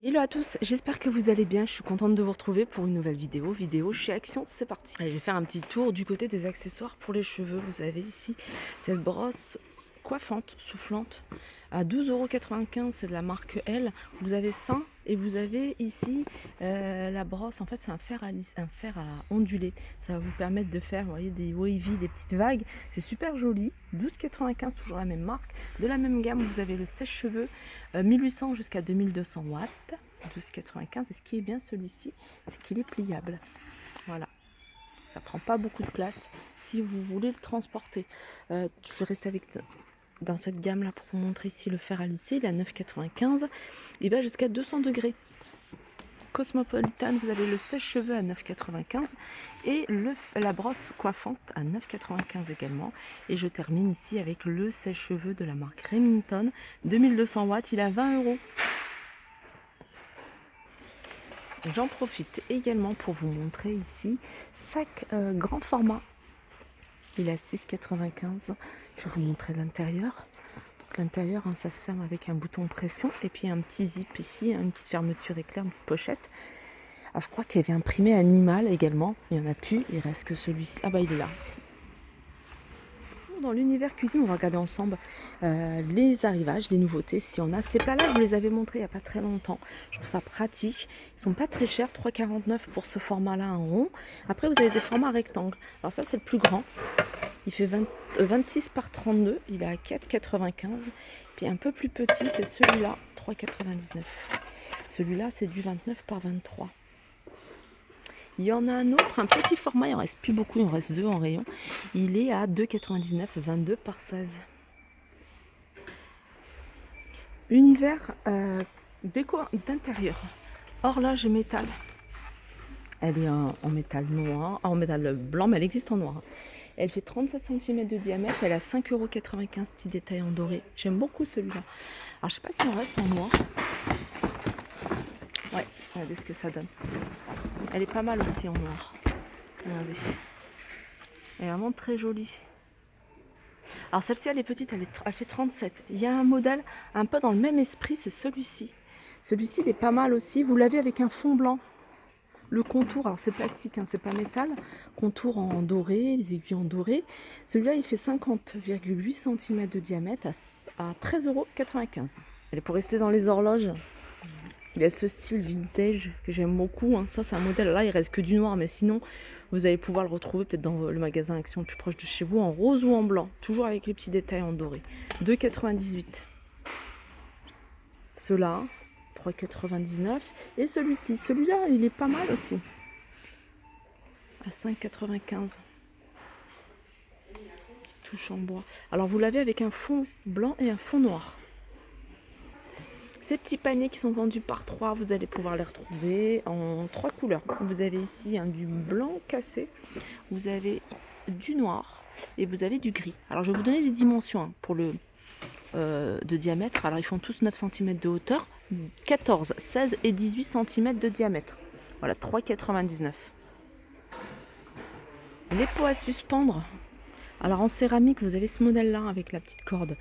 Hello à tous, j'espère que vous allez bien. Je suis contente de vous retrouver pour une nouvelle vidéo chez Action. C'est parti. Allez, je vais faire un petit tour du côté des accessoires pour les cheveux. Vous avez ici cette brosse coiffante, soufflante à 12,95 €. C'est de la marque L. Vous avez ça et vous avez ici la brosse. En fait, c'est un fer à onduler. Ça va vous permettre de faire, vous voyez, des wavy, des petites vagues. C'est super joli. 12,95 €, toujours la même marque. De la même gamme, vous avez le sèche-cheveux 1800 jusqu'à 2200 watts. 12,95. Et ce qui est bien celui-ci, c'est qu'il est pliable. Voilà. Ça prend pas beaucoup de place si vous voulez le transporter. Je vais rester dans cette gamme là pour vous montrer ici le fer à lisser. Il est à 9,95. Il va jusqu'à 200 degrés. Cosmopolitan, vous avez le sèche-cheveux à 9,95 et la brosse coiffante à 9,95 également. Et je termine ici avec le sèche-cheveux de la marque Remington, 2200 watts, il est à 20 €. J'en profite également pour vous montrer ici sac grand format. Il est à 6,95. Je vais vous montrer l'intérieur. L'intérieur, hein, ça se ferme avec un bouton pression et puis un petit zip ici, une petite fermeture éclair, une petite pochette. Alors je crois qu'il y avait imprimé animal également. Il n'y en a plus, il reste que celui-ci. Ah bah il est là. Ici. Dans l'univers cuisine, on va regarder ensemble les arrivages, les nouveautés, si on a. Ces plats-là, je vous les avais montrés il n'y a pas très longtemps. Je trouve ça pratique. Ils sont pas très chers, 3,49 € pour ce format-là en rond. Après, vous avez des formats rectangles. Alors ça, c'est le plus grand. Il fait 26 par 32. Il est à 4,95. Puis un peu plus petit, c'est celui-là, 3,99 €. Celui-là, c'est du 29 par 23. Il y en a un autre, un petit format, il en reste plus beaucoup, il en reste 2 en rayon. Il est à 2,99, 22 par 16. Univers déco d'intérieur. Horloge métal. Elle est en métal noir, en métal blanc, mais elle existe en noir. Elle fait 37 cm de diamètre, elle a 5,95 €, petit détail en doré. J'aime beaucoup celui-là. Alors je sais pas si on reste en noir. Ouais, regardez ce que ça donne. Elle est pas mal aussi en noir. Regardez. Elle est vraiment très jolie. Alors celle-ci, elle est petite, elle fait 37. Il y a un modèle un peu dans le même esprit, c'est celui-ci. Celui-ci, il est pas mal aussi. Vous l'avez avec un fond blanc. Le contour, alors c'est plastique, hein, c'est pas métal. Contour en doré, les aiguilles en doré. Celui-là, il fait 50,8 cm de diamètre à 13,95 €. Allez, pour rester dans les horloges, il y a ce style vintage que j'aime beaucoup. Hein. Ça, c'est un modèle. Là, il reste que du noir, mais sinon, vous allez pouvoir le retrouver peut-être dans le magasin Action le plus proche de chez vous, en rose ou en blanc. Toujours avec les petits détails en doré. 2,98 €. Ceux-là, 3,99 €. Et celui-ci, celui-là, il est pas mal aussi. À 5,95 €. Petite touche en bois. Alors, vous l'avez avec un fond blanc et un fond noir. Ces petits paniers qui sont vendus par 3, vous allez pouvoir les retrouver en 3 couleurs. Vous avez ici du blanc cassé, vous avez du noir et vous avez du gris. Alors je vais vous donner les dimensions pour le de diamètre. Alors ils font tous 9 cm de hauteur, 14, 16 et 18 cm de diamètre. Voilà, 3,99 €. Les pots à suspendre. Alors en céramique, vous avez ce modèle-là avec la petite corde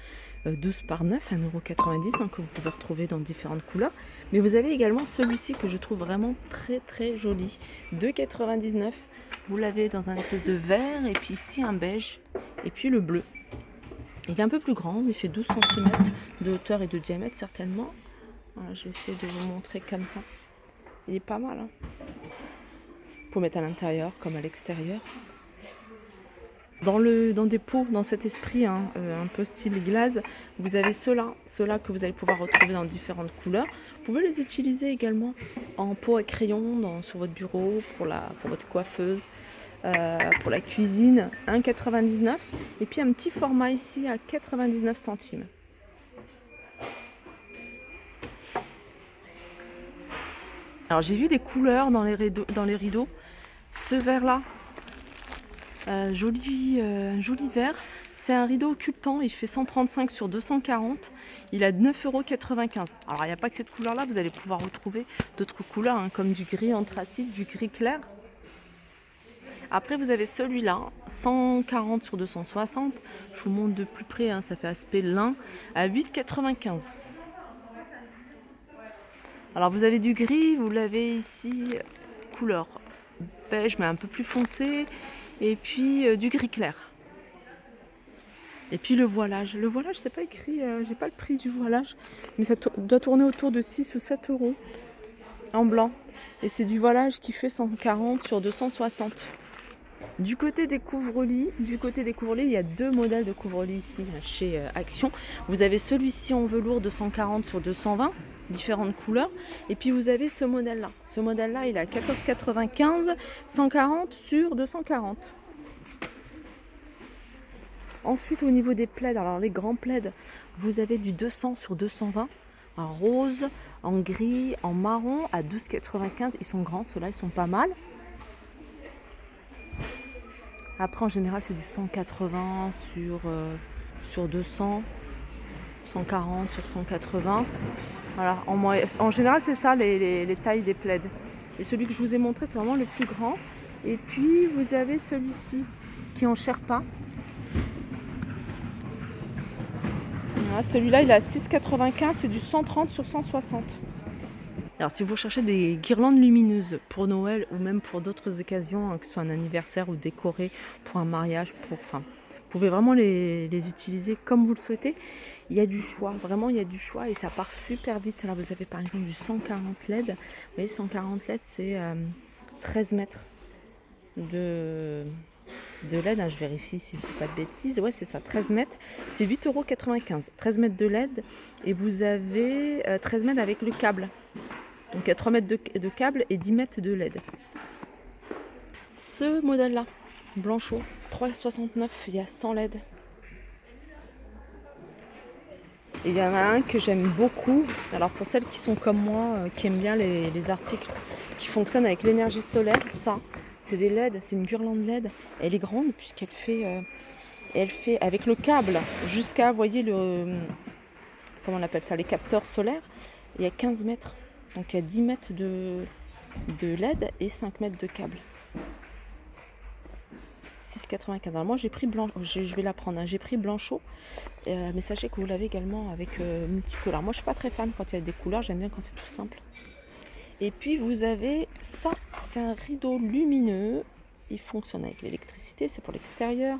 12 par 9, 1,90 € que vous pouvez retrouver dans différentes couleurs. Mais vous avez également celui-ci que je trouve vraiment très très joli. 2,99 €. Vous l'avez dans un espèce de vert et puis ici un beige et puis le bleu. Il est un peu plus grand, il fait 12 cm de hauteur et de diamètre certainement. Voilà, je vais essayer de vous montrer comme ça. Il est pas mal. Hein. Pour mettre à l'intérieur comme à l'extérieur. Dans des pots, dans cet esprit un peu style glace, vous avez ceux-là que vous allez pouvoir retrouver dans différentes couleurs. Vous pouvez les utiliser également en pot à crayon sur votre bureau, pour votre coiffeuse, pour la cuisine, 1,99 €. Et puis un petit format ici à 99 centimes. Alors j'ai vu des couleurs dans les rideaux. Ce vert-là, joli vert. C'est un rideau occultant, il fait 135 sur 240. Il a 9,95 €. Alors il n'y a pas que cette couleur là, vous allez pouvoir retrouver d'autres couleurs comme du gris anthracite, du gris clair. Après vous avez celui-là, 140 sur 260. Je vous montre de plus près, ça fait aspect lin, à 8,95 €. Alors vous avez du gris, vous l'avez ici couleur beige mais un peu plus foncé, et puis du gris clair. Et puis le voilage, c'est pas écrit, j'ai pas le prix du voilage, mais ça doit tourner autour de 6 ou 7 euros en blanc. Et c'est du voilage qui fait 140 sur 260. Du côté des couvre-lits, il y a 2 modèles de couvre-lits ici chez Action. Vous avez celui-ci en velours de 140 sur 220, différentes couleurs. Et puis vous avez ce modèle-là. Ce modèle-là, il est à 14,95, 140 sur 240. Ensuite, au niveau des plaids, alors les grands plaids, vous avez du 200 sur 220, en rose, en gris, en marron, à 12,95. Ils sont grands, ceux-là, ils sont pas mal. Après, en général, c'est du 180 sur 200, 140 sur 180. Voilà, en général, c'est ça les tailles des plaids. Et celui que je vous ai montré, c'est vraiment le plus grand. Et puis, vous avez celui-ci qui est en Sherpa. Voilà, celui-là, il est à 6,95, c'est du 130 sur 160. Alors, si vous cherchez des guirlandes lumineuses pour Noël ou même pour d'autres occasions, que ce soit un anniversaire ou décoré pour un mariage, vous pouvez vraiment les utiliser comme vous le souhaitez. Il y a du choix, vraiment il y a du choix et ça part super vite. Là, vous avez par exemple du 140 LED. Vous voyez, 140 LED, c'est 13 mètres de LED. Je vérifie si je ne dis pas de bêtises. Ouais, c'est ça, 13 mètres. C'est 8,95 €. 13 mètres de LED et vous avez 13 mètres avec le câble. Donc il y a 3 mètres de câble et 10 mètres de LED. Ce modèle-là, Blanchot, 3,69 €, il y a 100 LED. Et il y en a un que j'aime beaucoup. Alors pour celles qui sont comme moi, qui aiment bien les articles qui fonctionnent avec l'énergie solaire, ça, c'est des LED, c'est une guirlande LED. Elle est grande puisqu'elle fait, avec le câble jusqu'à, vous voyez, comment on appelle ça, les capteurs solaires, il y a 15 mètres. Donc il y a 10 mètres de LED et 5 mètres de câble. 6,95 €. Alors moi j'ai pris Blanchot, je vais la prendre, hein. J'ai pris Blanchot, mais sachez que vous l'avez également avec multicolores. Moi je suis pas très fan quand il y a des couleurs, j'aime bien quand c'est tout simple. Et puis vous avez ça, c'est un rideau lumineux, il fonctionne avec l'électricité, c'est pour l'extérieur.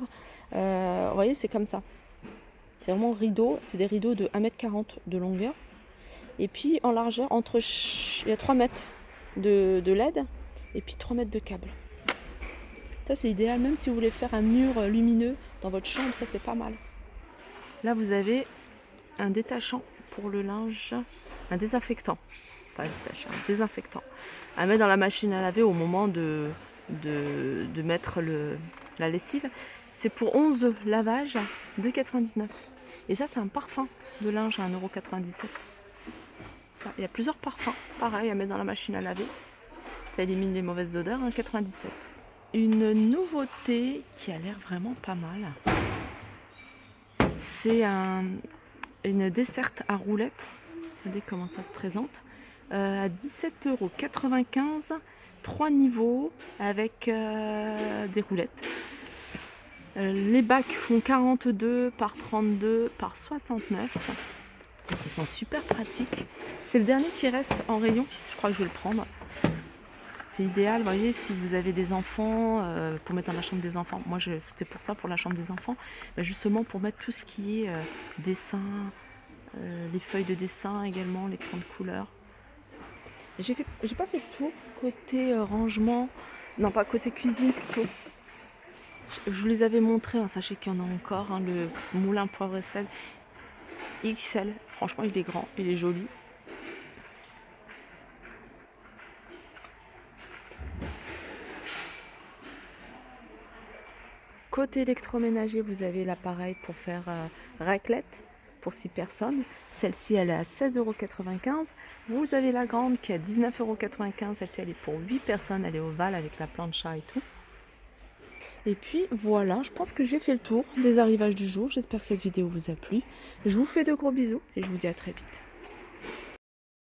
Vous voyez, c'est comme ça. C'est vraiment rideau, c'est des rideaux de 1,40 m de longueur. Et puis en largeur, il y a 3 mètres de LED et puis 3 mètres de câble. Ça c'est idéal, même si vous voulez faire un mur lumineux dans votre chambre, ça c'est pas mal. Là vous avez un détachant pour le linge, un désinfectant, pas un détachant, un désinfectant, à mettre dans la machine à laver au moment de mettre la lessive. C'est pour 11 lavages, 2,99 €. Et ça c'est un parfum de linge à 1,97 €. Ça, il y a plusieurs parfums, pareil, à mettre dans la machine à laver. Ça élimine les mauvaises odeurs, 1,97 €. Une nouveauté qui a l'air vraiment pas mal, c'est une desserte à roulettes. Regardez comment ça se présente. À 17,95 €, 3 niveaux avec des roulettes. Les bacs font 42 par 32 par 69. Ils sont super pratiques. C'est le dernier qui reste en rayon. Je crois que je vais le prendre. C'est idéal, vous voyez, si vous avez des enfants, pour mettre dans la chambre des enfants. Moi, c'était pour ça, pour la chambre des enfants. Justement, pour mettre tout ce qui est dessin, les feuilles de dessin également, les crayons de couleur. J'ai pas fait le tour côté rangement. Non, pas côté cuisine, plutôt. Je vous les avais montrés, sachez qu'il y en a encore. Le moulin poivre et sel XL. Franchement, il est grand, il est joli. Côté électroménager, vous avez l'appareil pour faire raclette pour 6 personnes. Celle-ci, elle est à 16,95 €. Vous avez la grande qui est à 19,95 €. Celle-ci, elle est pour 8 personnes. Elle est ovale avec la plancha et tout. Et puis voilà, je pense que j'ai fait le tour des arrivages du jour. J'espère que cette vidéo vous a plu. Je vous fais de gros bisous et je vous dis à très vite.